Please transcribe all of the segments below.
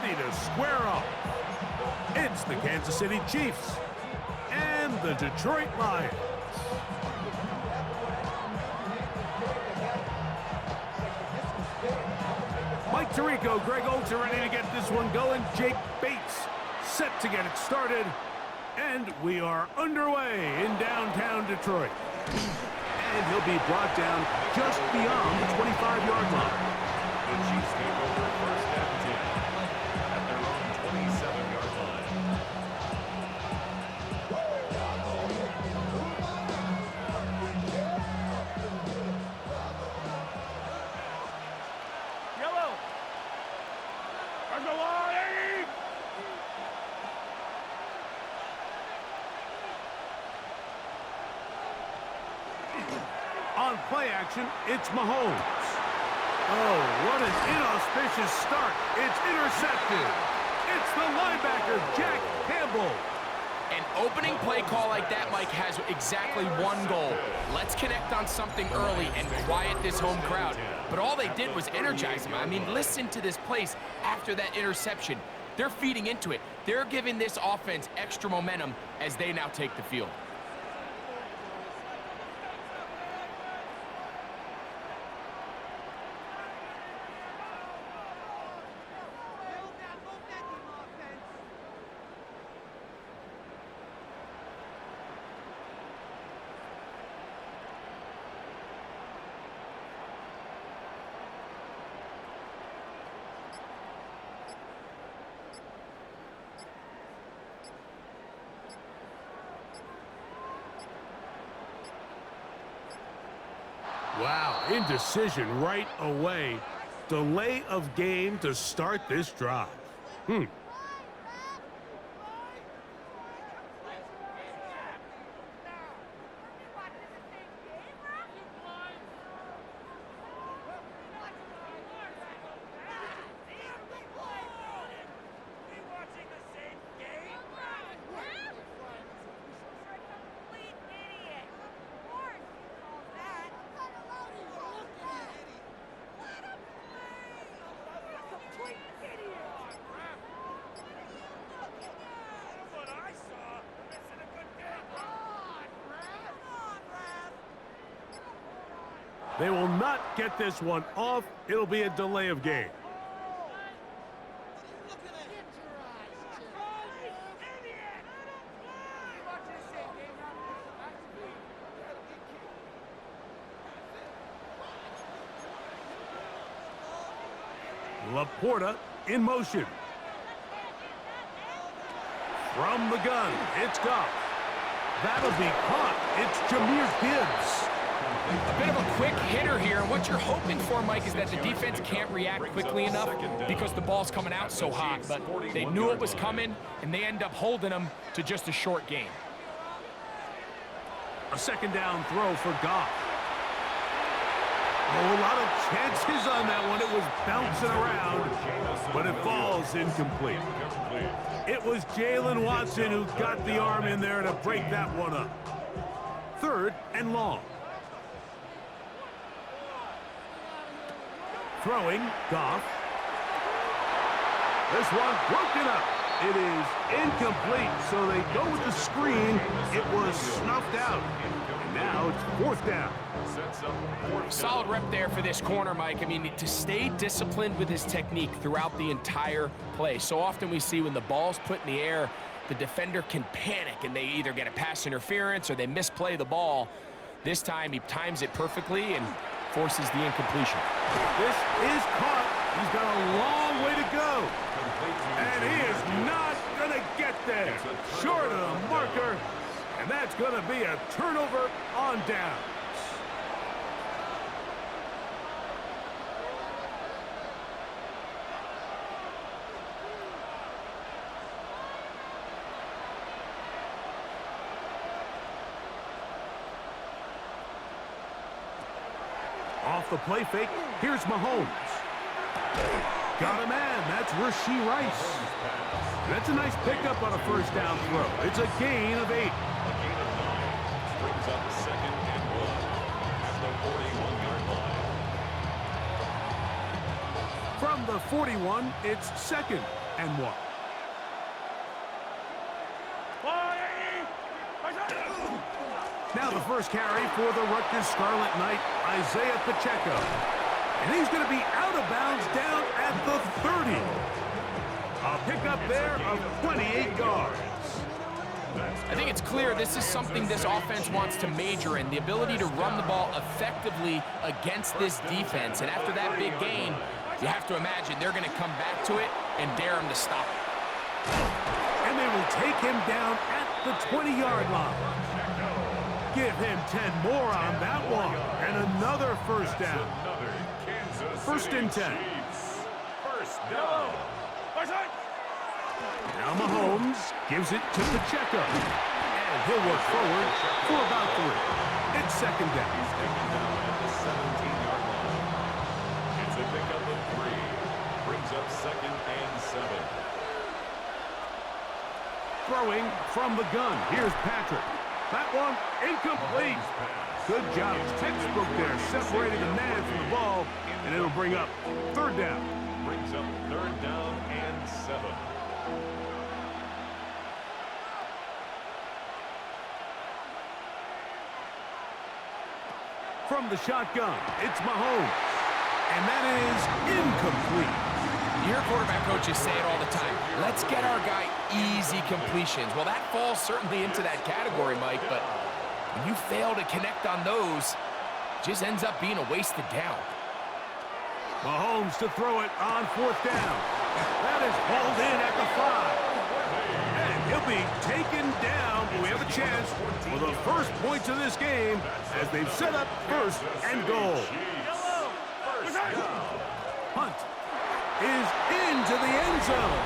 ready to square up. It's the Kansas City Chiefs and the Detroit Lions. Mike Tirico, Greg Olds are ready to get this one going. Jake Bates set to get it started. And we are underway in downtown Detroit. And he'll be brought down just beyond the 25-yard line. The Chiefs take over first and 10 at their own 27-yard line. Yellow. On play action, it's Mahomes. Oh, what an inauspicious start. It's intercepted. It's the linebacker, Jack Campbell. An opening play call like that, Mike, has exactly one goal. Let's connect on something early and quiet this home crowd. But all they did was energize them. I mean, listen to this place after that interception. They're feeding into it. They're giving this offense extra momentum as they now take the field. Wow, indecision right away. Delay of game to start this drive. They will not get this one off. It'll be a delay of game. Laporta in motion. From the gun, it's Goff. That'll be caught. It's Jahmyr Gibbs. A bit of a quick hitter here, and what you're hoping for, Mike, is that the defense can't react quickly enough because the ball's coming out so hot, but they knew it was coming, and they end up holding them to just a short game. A second down throw for Goff. Oh, a lot of chances on that one. It was bouncing around, but it falls incomplete. It was Jalen Watson who got the arm in there to break that one up. 3rd and long. Throwing, Goff. This one broken up. It is incomplete, so they go with the screen. It was snuffed out. And now it's 4th down. Solid rep there for this corner, Mike. I mean, to stay disciplined with his technique throughout the entire play. So often we see when the ball's put in the air, the defender can panic, and they either get a pass interference or they misplay the ball. This time he times it perfectly and forces the incompletion. This is caught. He's got a long way to go. And he is not going to get there. Short of the marker. And that's going to be a turnover on downs. Off the play fake, here's Mahomes. Got a man, that's Rashee Rice. That's a nice pickup on a first down throw. It's a gain of 8. A gain of 9 brings up 2nd and 1 at the 41-yard line. From the 41, it's 2nd and 1. Now the first carry for the Rutgers Scarlet Knight, Isaiah Pacheco. And he's going to be out of bounds down at the 30. A pickup there of 28 yards. I think it's clear this is something this offense wants to major in, the ability to run the ball effectively against this defense. And after that big gain, you have to imagine they're going to come back to it and dare him to stop it. And they will take him down at the 20-yard line. Give him 10 more on that one. And another first down. First and 10. First down. Now Mahomes gives it to Pacheco. And he'll work forward for about 3. It's 2nd down. He's taken down at the 17-yard line. It's a pickup of 3. Brings up 2nd and 7. Throwing from the gun. Here's Patrick. That one incomplete. Good job. Textbook there. Separating the man from the ball. And it'll bring up 3rd down. Brings up 3rd down and 7. From the shotgun, it's Mahomes. And that is incomplete. You hear quarterback coaches say it all the time. Let's get our guy easy completions. Well, that falls certainly into that category, Mike, but when you fail to connect on those, it just ends up being a wasted down. Mahomes to throw it on 4th down. That is hauled in at the 5. And he'll be taken down. We have a chance for the first points of this game as they've set up 1st and goal. Hunt is into the end zone.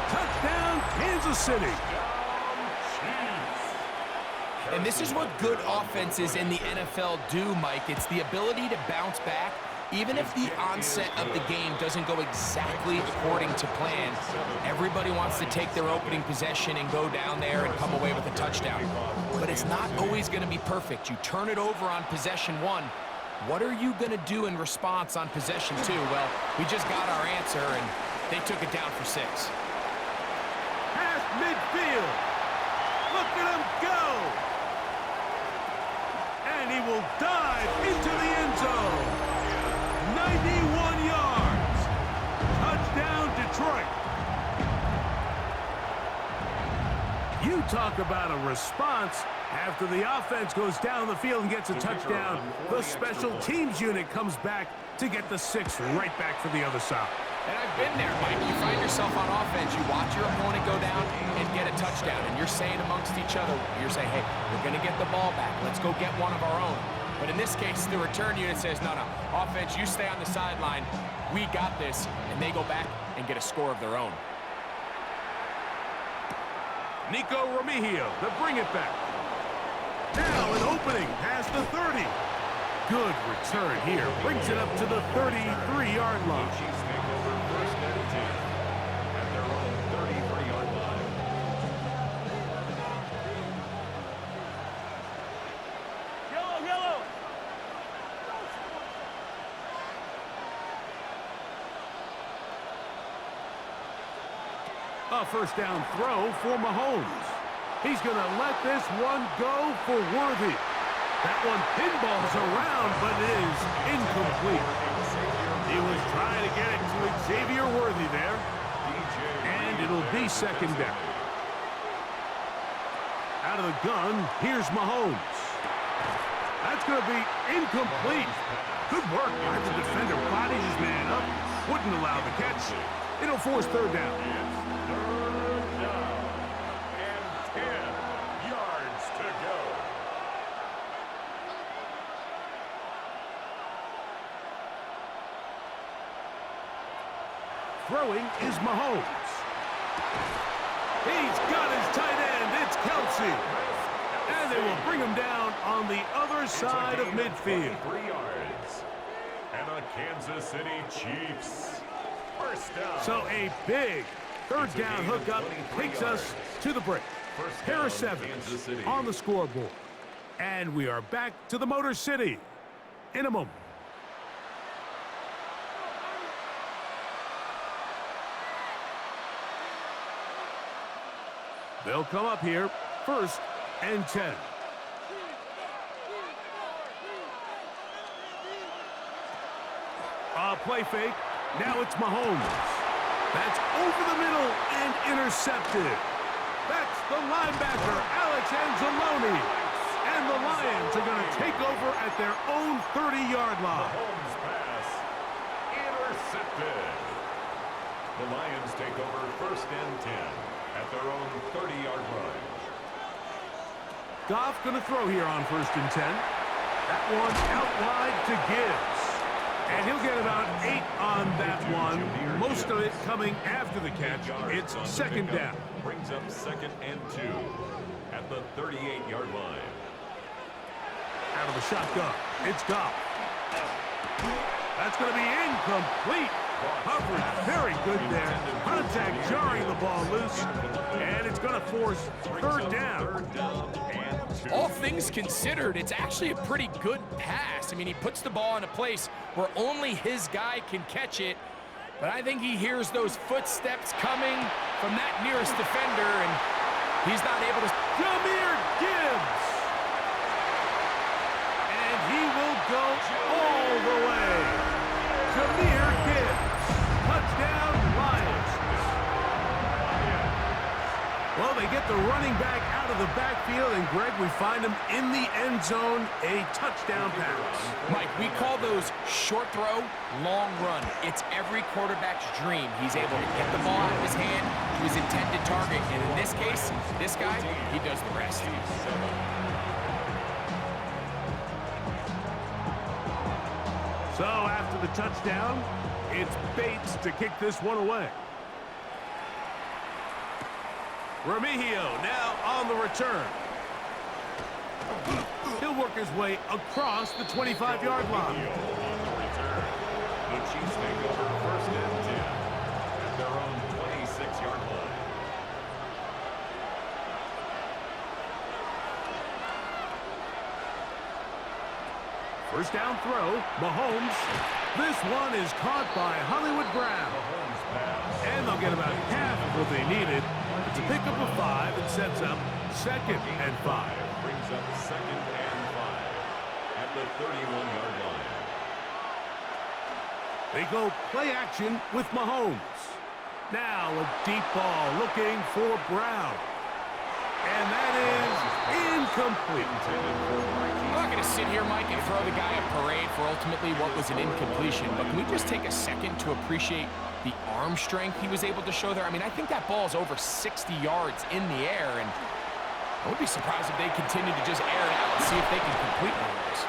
Touchdown, Kansas City. And this is what good offenses in the NFL do, Mike. It's the ability to bounce back. Even if the onset of the game doesn't go exactly according to plan, everybody wants to take their opening possession and go down there and come away with a touchdown. But it's not always going to be perfect. You turn it over on possession 1. What are you going to do in response on possession 2? Well, we just got our answer, and they took it down for 6. Past midfield. Look at him go. And he will dive into the end zone. 91 yards. Touchdown, Detroit. You talk about a response. After the offense goes down the field and gets a touchdown, the special teams unit comes back to get the 6 right back for the other side. And I've been there, Mike. You find yourself on offense, you watch your opponent go down and get a touchdown, and you're saying amongst each other, you're saying, hey, we're going to get the ball back. Let's go get one of our own. But in this case, the return unit says, no, offense, you stay on the sideline. We got this. And they go back and get a score of their own. Nico Remigio to bring it back. Now an opening past the 30. Good return here. Brings it up to the 33-yard line. Chiefs take over 1st and 10 at their own 33-yard line. Yellow. A first down throw for Mahomes. He's going to let this one go for Worthy. That one pinballs around, but it is incomplete. He was trying to get it to Xavier Worthy there. And it'll be 2nd down. Out of the gun, here's Mahomes. That's going to be incomplete. Good work by the defender. Bodies his man up. Wouldn't allow the catch. It'll force 3rd down. Throwing is Mahomes. He's got his tight end. It's Kelsey. And they will bring him down on the other side of midfield. 3 yards. And the Kansas City Chiefs. First down. So a big 3rd down hookup takes us to the break. Harris Evans on the scoreboard. And we are back to the Motor City in a moment. They'll come up here, 1st and 10. Play fake. Now it's Mahomes. That's over the middle and intercepted. That's the linebacker, Alex Anzalone. And the Lions are going to take over at their own 30-yard line. Mahomes pass intercepted. The Lions take over 1st and 10 at their own 30-yard line. Goff going to throw here on 1st and 10. That one out wide to Gibbs. And he'll get about 8 on that one. Most of it coming after the catch. It's 2nd down. Brings up 2nd and 2 at the 38-yard line. Out of the shotgun. It's Goff. That's going to be incomplete. Coverage very good there. Contact jarring the ball loose. And it's going to force 3rd down. All things considered, it's actually a pretty good pass. I mean, he puts the ball in a place where only his guy can catch it. But I think he hears those footsteps coming from that nearest defender, and he's not able to... Jahmyr Gibbs! And he will go all the way. Jahmyr Gibbs. Touchdown, Lions. Well, they get the running back out of the backfield, and Greg, we find him in the end zone, a touchdown pass. Mike, we call those short throw, long run. It's every quarterback's dream. He's able to get the ball out of his hand to his intended target, and in this case, this guy, he does the rest. So after the touchdown, it's Bates to kick this one away. Remigio now on the return. He'll work his way across the 25-yard line. The Chiefs take over 1st and 10 at their own 26-yard line. First down throw, Mahomes. This one is caught by Hollywood Brown. Mahomes pass. And they'll get about half of what they needed. It's a pickup of 5 and sets up 2nd and 5. Brings up 2nd and 5 at the 31-yard line. They go play action with Mahomes. Now a deep ball looking for Brown. And that is incomplete. I'm not going to sit here, Mike, and throw the guy a parade for ultimately what was an incompletion, but can we just take a second to appreciate the arm strength he was able to show there? I mean, I think that ball is over 60 yards in the air, and I would be surprised if they continue to just air it out and see if they can complete one of those.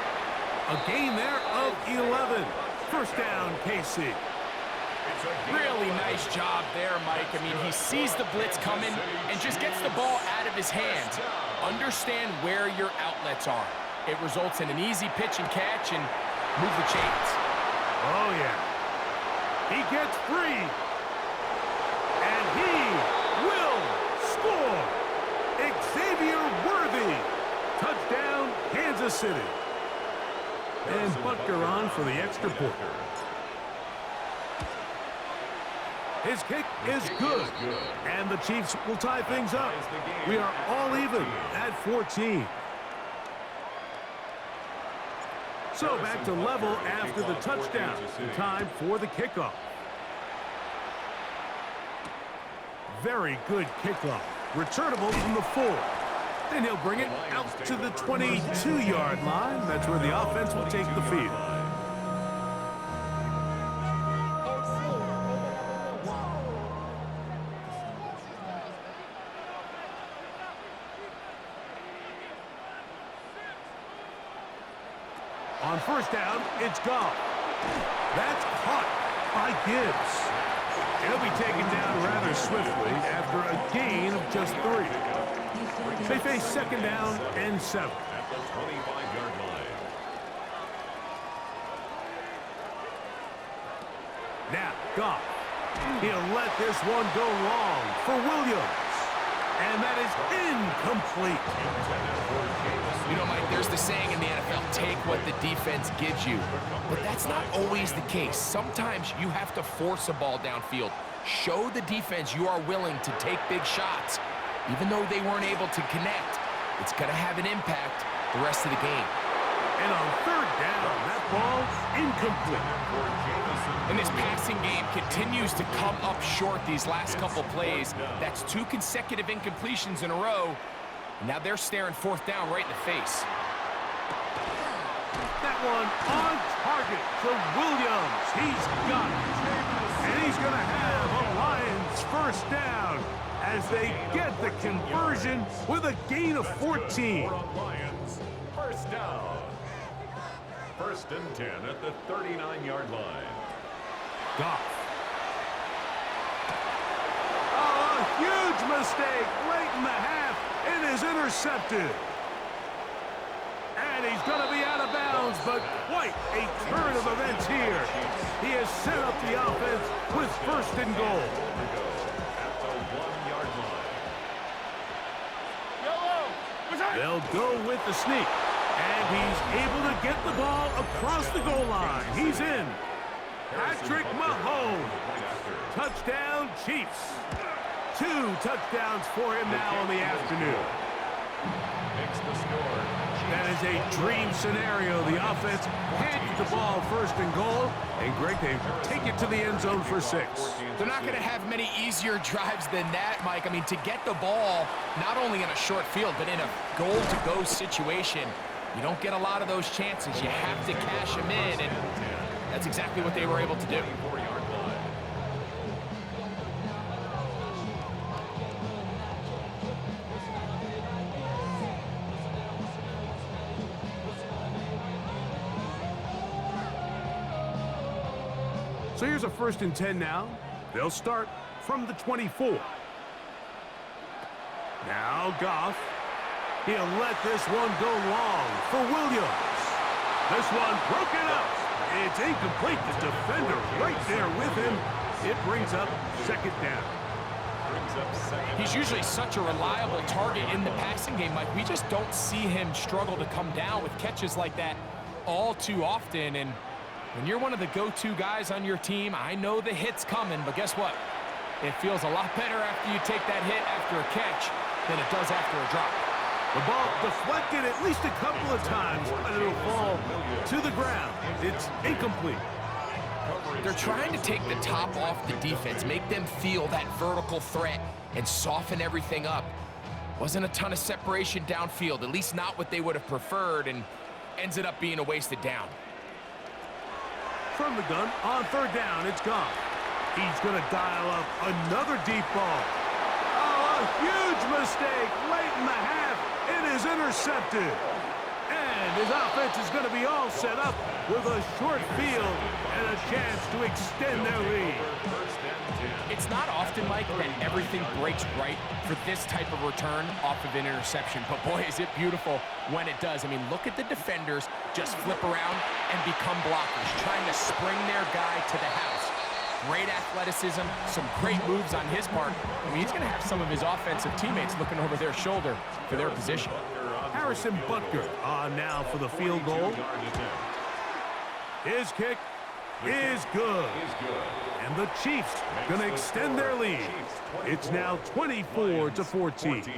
A gain there of 11. First down, KC. Really nice job there, Mike. I mean, he sees the blitz coming and just gets the ball out of his hands. Understand where your outlets are. It results in an easy pitch and catch and move the chains. Oh, yeah. He gets free. And he will score. Xavier Worthy. Touchdown, Kansas City. And Butker on for the extra point. His kick is good. And the Chiefs will tie things up. We are all even at 14. So back to level after the touchdown. Time for the kickoff. Very good kickoff. Returnable from the 4. Then he'll bring it out to the 22-yard line. That's where the offense will take the field. On first down, it's Goff. That's caught by Gibbs. He'll be taken down rather swiftly after a gain of just 3. They face 2nd down and 7. At the 25-yard line. Now, Goff. He'll let this one go long for Williams. And that is incomplete. You know, Mike, there's the saying in the NFL, take what the defense gives you. But that's not always the case. Sometimes you have to force a ball downfield. Show the defense you are willing to take big shots. even though they weren't able to connect, it's going to have an impact the rest of the game. And on third down, that ball's incomplete. And this passing game continues to come up short these last couple plays. That's 2 consecutive incompletions in a row. And now they're staring fourth down right in the face. That one on target to Williams. He's got it. And he's going to have a Lions first down as they get the conversion with a gain of 14. Lions, first down. First and 10 at the 39-yard line. Goff. Oh, a huge mistake late in the half. It is intercepted. And he's going to be out of bounds, but quite a turn of events here. He has set up the offense with first and goal. At the 1-yard line. They'll go with the sneak. And he's able to get the ball across the goal line. He's in. Patrick Mahomes. Touchdown, Chiefs. 2 touchdowns for him now in the afternoon. Makes the score. That is a dream scenario. The offense hands the ball first and goal. And Greg, they take it to the end zone for 6. They're not going to have many easier drives than that, Mike. I mean, to get the ball, not only in a short field, but in a goal-to-go situation, you don't get a lot of those chances. You have to cash them in, and that's exactly what they were able to do. 4-yard line. So here's a first and 10 now. They'll start from the 24. Now Goff. He'll let this one go long for Williams. This one broken up. It's incomplete. The defender right there with him. It brings up second down. He's usually such a reliable target in the passing game, Mike. We just don't see him struggle to come down with catches like that all too often. And when you're one of the go-to guys on your team, I know the hit's coming, but guess what? It feels a lot better after you take that hit after a catch than it does after a drop. The ball deflected at least a couple of times, but it'll fall to the ground. It's incomplete. They're trying to take the top off the defense, make them feel that vertical threat, and soften everything up. Wasn't a ton of separation downfield, at least not what they would have preferred, and ended up being a wasted down. From the gun, on third down, it's gone. He's going to dial up another deep ball. Oh, a huge mistake late in the half. It is intercepted. And his offense is going to be all set up with a short field and a chance to extend their lead. It's not often, Mike, that everything breaks right for this type of return off of an interception. But boy, is it beautiful when it does. I mean, look at the defenders just flip around and become blockers, trying to spring their guy to the house. Great athleticism, some great moves on his part. I mean, he's going to have some of his offensive teammates looking over their shoulder for their position. Harrison Butker on now for the field goal. His kick is good. And the Chiefs going to extend their lead. It's now 24-14.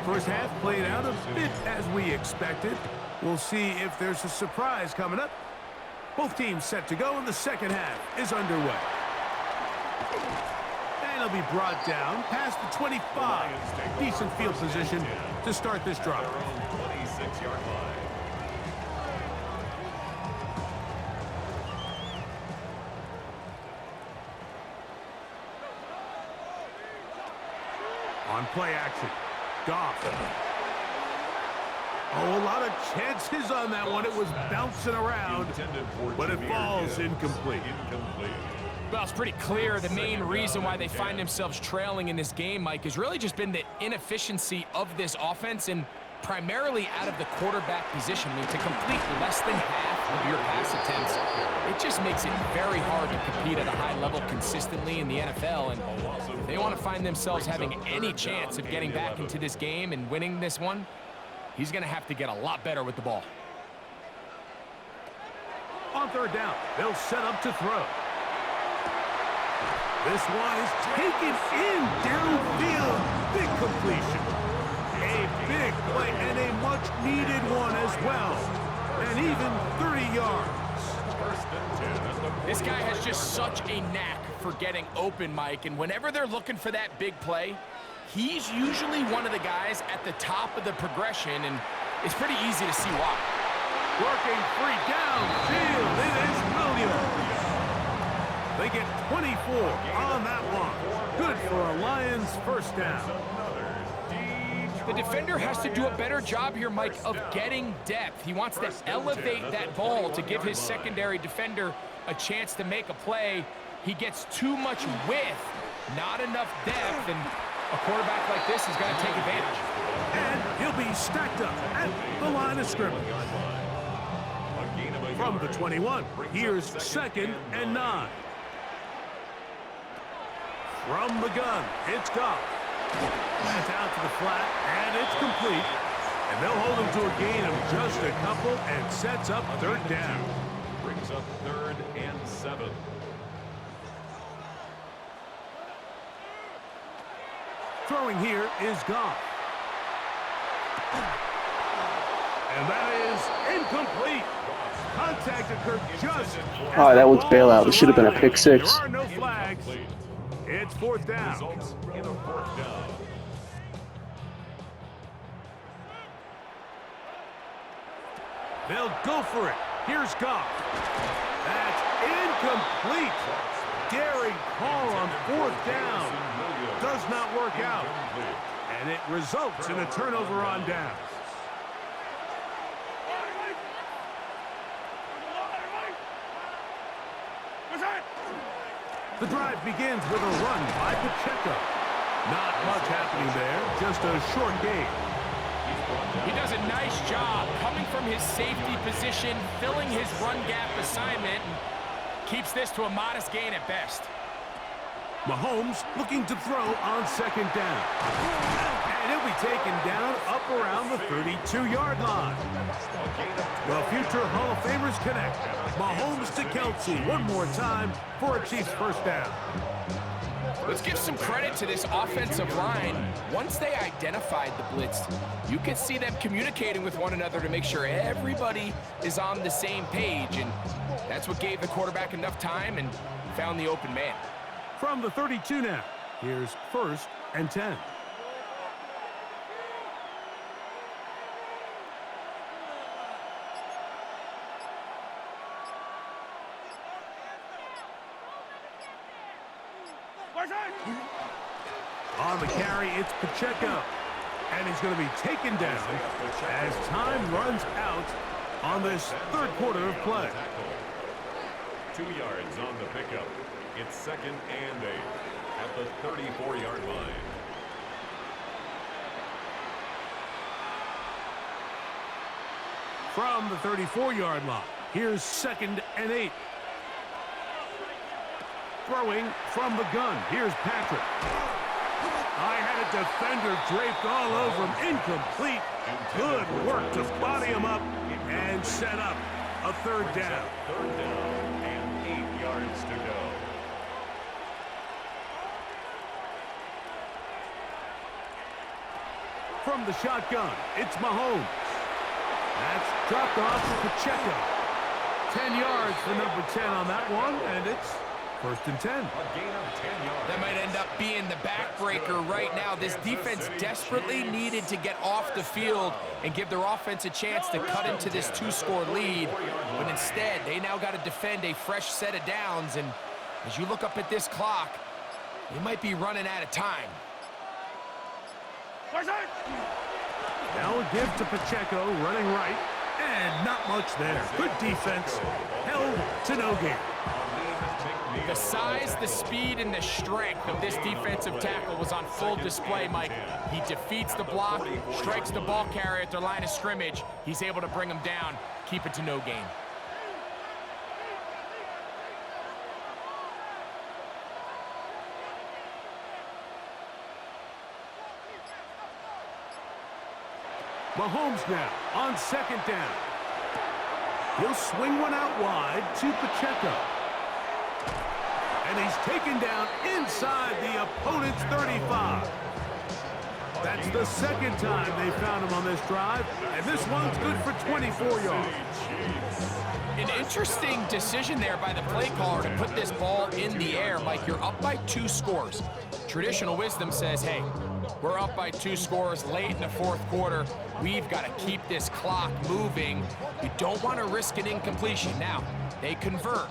First half played out a bit as we expected. We'll see if there's a surprise coming up. Both teams set to go, and the second half is underway. And he'll be brought down past the 25. Decent field position to start this drive. 26-yard line. On play action. Goff. Oh, a lot of chances on that one. It was bouncing around, but it falls incomplete. Well, it's pretty clear the main reason why they find themselves trailing in this game, Mike, has really just been the inefficiency of this offense and primarily out of the quarterback position. I mean, to complete less than half of your pass attempts, it just makes it very hard to compete at a high level consistently in the NFL. And if they want to find themselves having any chance of getting back into this game and winning this one, he's going to have to get a lot better with the ball. On On third down, they'll set up to throw. This one is taken in downfield. Big completion. A big play and a much-needed one as well. And even 30 yards. This guy has just such a knack for getting open, Mike, and whenever they're looking for that big play, he's usually one of the guys at the top of the progression, and it's pretty easy to see why. Working free downfield, it is Williams. They get 24 on that one. Good for a Lions first down. The defender has to do a better job here, Mike, of getting depth. He wants to elevate that ball to give his secondary defender a chance to make a play. He gets too much width, not enough depth, and a quarterback like this is going to take advantage. And he'll be stacked up at the line of scrimmage. From the 21, here's 2nd and 9. From the gun, it's Goff. That's out to the flat, and it's complete. And they'll hold him to a gain of just a couple and sets up 3rd down. Brings up 3rd and 7. Throwing here is Goff. And that is incomplete. Contact occurred just. Oh, that was bailout. It should have been a pick six. There are no flags. It's 4th down. Results in a 4th down. They'll go for it. Here's Goff. That's incomplete. Daring call on 4th down. Does not work out. And it results in a turnover on downs. The drive begins with a run by Pacheco. Not much happening there, just a short gain. He does a nice job coming from his safety position, filling his run gap assignment, and keeps this to a modest gain at best. Mahomes looking to throw on 2nd down. And he'll be taken down up around the 32-yard line. The future Hall of Famers connect. Mahomes to Kelsey one more time for a Chiefs first down. Let's give some credit to this offensive line. Once they identified the blitz, you could see them communicating with one another to make sure everybody is on the same page, and that's what gave the quarterback enough time and found the open man. From the 32 now, here's 1st and 10. On the carry, it's Pacheco. And he's going to be taken down as time runs out on this 3rd quarter of play. 2 yards on the pickup. It's 2nd and 8 at the 34-yard line. From the 34-yard line, here's 2nd and 8. Throwing from the gun, here's Patrick. I had a defender draped all over him, incomplete. Good work to body him up and set up a 3rd down. 3rd down and 8 yards to go. From the shotgun, it's Mahomes. That's dropped off to Pacheco. 10 yards for number 10 on that one, and it's 1st and 10. A gain of 10 yards. That might end up being the backbreaker right now. This defense desperately needed to get off the field and give their offense a chance to cut into this 2-score lead. But instead, they now got to defend a fresh set of downs. And as you look up at this clock, they might be running out of time. Now a give to Pacheco, running right, and not much there. Good defense, held to no gain. The size, the speed, and the strength of this defensive tackle was on full display, Mike. He defeats the block, strikes the ball carrier at their line of scrimmage. He's able to bring him down, keep it to no gain. Mahomes now on 2nd down. He'll swing one out wide to Pacheco. And he's taken down inside the opponent's 35. That's the second time they found him on this drive, and this one's good for 24 yards. An interesting decision there by the play caller to put this ball in the air. Mike, you're up by 2 scores. Traditional wisdom says, hey, we're up by 2 scores late in the fourth quarter. We've got to keep this clock moving. You don't want to risk an incompletion. Now, they convert.